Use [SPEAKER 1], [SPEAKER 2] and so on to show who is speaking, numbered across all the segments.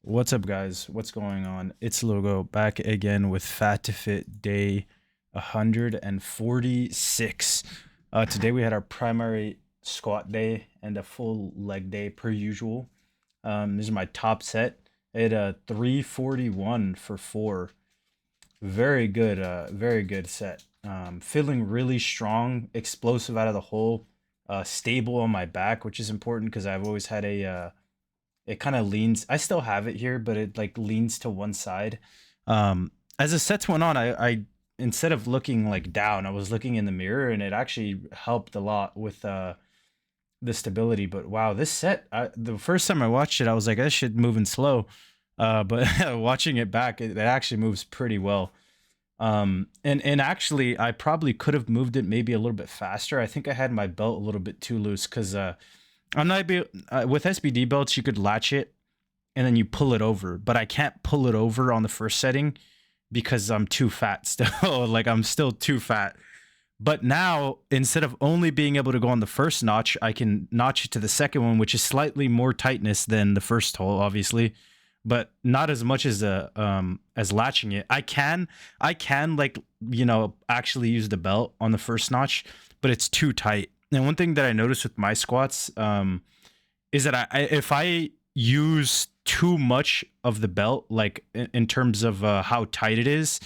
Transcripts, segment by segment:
[SPEAKER 1] What's up, guys? What's going on? It's Logo back again with Fat to Fit day 146. Today we had our primary squat day and a full leg day per usual. This is my top set. I had a 341 for four. Very good set. Feeling really strong, explosive out of the hole, stable on my back, which is important because I've always had it kind of leans. I still have it here, but it like leans to one side. As the sets went on, I instead of looking like down, I was looking in the mirror, and it actually helped a lot with the stability. But wow, this set, the first time I watched it, I was like, this shit moving slow. But watching it back, it actually moves pretty well. And actually, I probably could have moved it maybe a little bit faster. I think I had my belt a little bit too loose because I'm not be with SBD belts, you could latch it and then you pull it over, but I can't pull it over on the first setting because I'm too fat still. Like I'm still too fat. But now, instead of only being able to go on the first notch, I can notch it to the second one, which is slightly more tightness than the first hole, obviously, but not as much as latching it. I can like actually use the belt on the first notch, but it's too tight. And one thing that I noticed with my squats is that if I use too much of the belt, like in terms of how tight it is,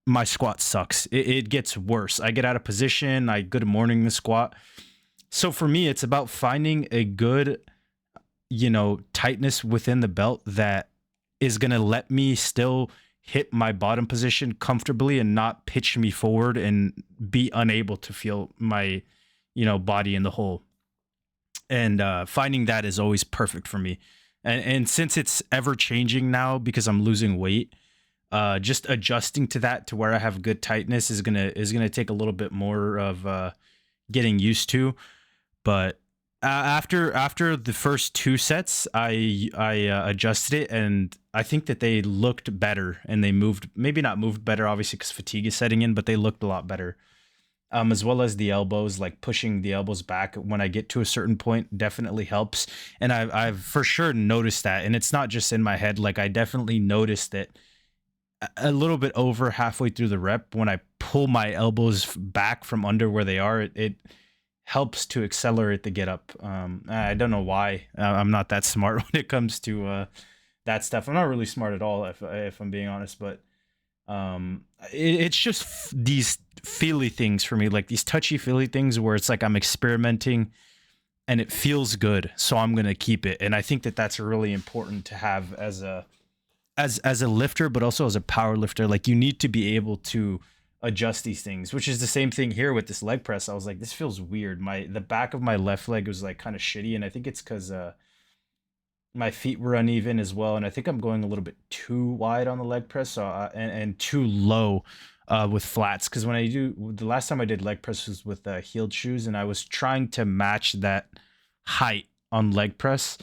[SPEAKER 1] my squat sucks. It gets worse. I get out of position. I good morning the squat. So for me, it's about finding a good, tightness within the belt that is going to let me still hit my bottom position comfortably and not pitch me forward and be unable to feel my, body in the hole. And finding that is always perfect for me. And since it's ever changing now because I'm losing weight, just adjusting to that to where I have good tightness is gonna take a little bit more of getting used to. But after the first two sets, I adjusted it, and I think that they looked better and they moved, maybe not moved better, obviously because fatigue is setting in, but they looked a lot better. As well as the elbows, like pushing the elbows back when I get to a certain point definitely helps. And I've for sure noticed that, and it's not just in my head. Like I definitely noticed it a little bit over halfway through the rep when I pull my elbows back from under where they are. It helps to accelerate the get up. I don't know why. I'm not that smart when it comes to that stuff. I'm not really smart at all, if I'm being honest. But it's just these feely things for me, like these touchy feely things where it's like I'm experimenting and it feels good, so I'm gonna keep it. And I think that that's really important to have as a lifter, but also as a power lifter. Like you need to be able to adjust these things, which is the same thing here with this leg press. I was like, this feels weird. The back of my left leg was like kind of shitty, and I think it's because my feet were uneven as well, and I think I'm going a little bit too wide on the leg press, so and too low with flats. Because when I do the last time I did leg press was with heeled shoes, and I was trying to match that height on leg press,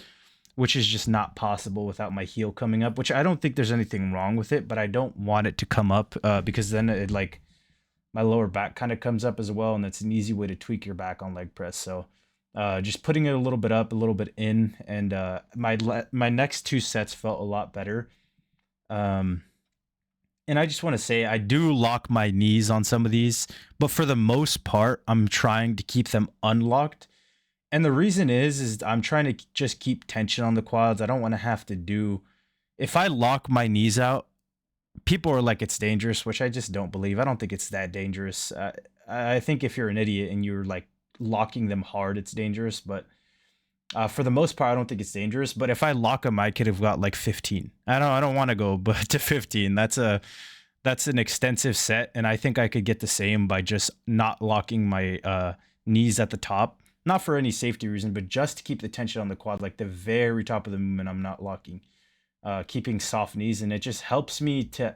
[SPEAKER 1] which is just not possible without my heel coming up. Which I don't think there's anything wrong with it, but I don't want it to come up because then it like my lower back kind of comes up as well, and that's an easy way to tweak your back on leg press. So just putting it a little bit up, a little bit in, and my next two sets felt a lot better. Um, and I just want to say I do lock my knees on some of these, but for the most part, I'm trying to keep them unlocked. And the reason is I'm trying to just keep tension on the quads. I don't want to have to do, if I lock my knees out, people are like it's dangerous, which I just don't believe. I don't think it's that dangerous. I think if you're an idiot and you're like locking them hard, it's dangerous. But for the most part, I don't think it's dangerous. But if I lock them, I could have got like 15. I don't want to go but to 15. That's an extensive set, and I think I could get the same by just not locking my knees at the top. Not for any safety reason, but just to keep the tension on the quad, like the very top of the movement. I'm not locking, keeping soft knees, and it just helps me to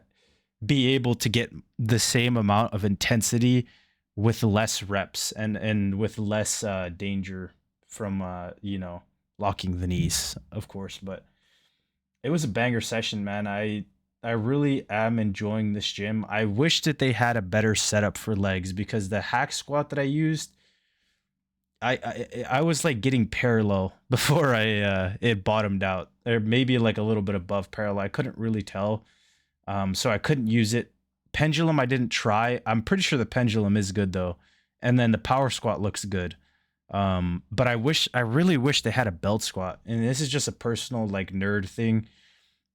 [SPEAKER 1] be able to get the same amount of intensity with less reps and with less danger from locking the knees, of course. But it was a banger session, man. I really am enjoying this gym. I wish that they had a better setup for legs because the hack squat that I used, I was like getting parallel before I it bottomed out, or maybe like a little bit above parallel. I couldn't really tell, so I couldn't use it. Pendulum I didn't try. I'm pretty sure the pendulum is good though, and then the power squat looks good. But I really wish they had a belt squat, and this is just a personal like nerd thing.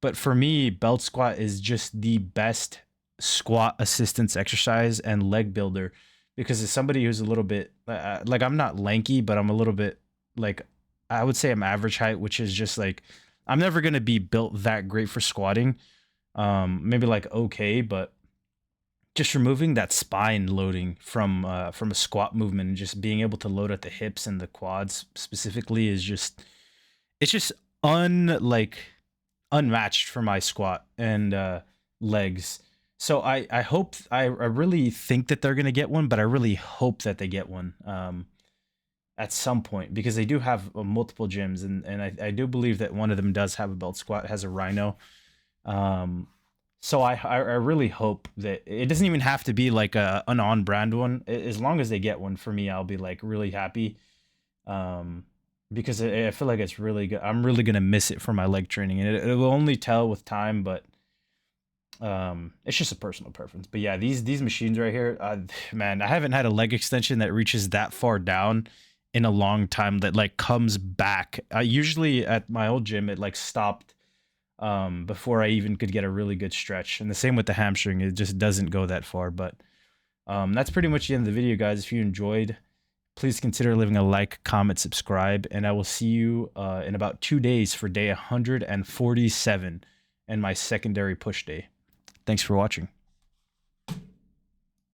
[SPEAKER 1] But for me, belt squat is just the best squat assistance exercise and leg builder, because as somebody who's a little bit like, I'm not lanky, but I'm a little bit like, I would say I'm average height, which is just like, I'm never going to be built that great for squatting. Maybe like okay, but just removing that spine loading from a squat movement and just being able to load at the hips and the quads specifically is just, it's just like unmatched for my squat and legs. So I hope, I really think that they're gonna get one, but I really hope that they get one at some point, because they do have multiple gyms, and I do believe that one of them does have a belt squat, has a rhino. Um, so I really hope that it doesn't even have to be like an on brand one. As long as they get one for me, I'll be like really happy. Um, because I feel like it's really good. I'm really gonna miss it for my leg training, and it will only tell with time. But it's just a personal preference. But yeah, these machines right here, man, I haven't had a leg extension that reaches that far down in a long time, that like comes back. Usually at my old gym, it like stopped before I even could get a really good stretch. And the same with the hamstring, it just doesn't go that far. But that's pretty much the end of the video, guys. If you enjoyed, please consider leaving a like, comment, subscribe, and I will see you in about 2 days for day 147 and my secondary push day. Thanks for watching.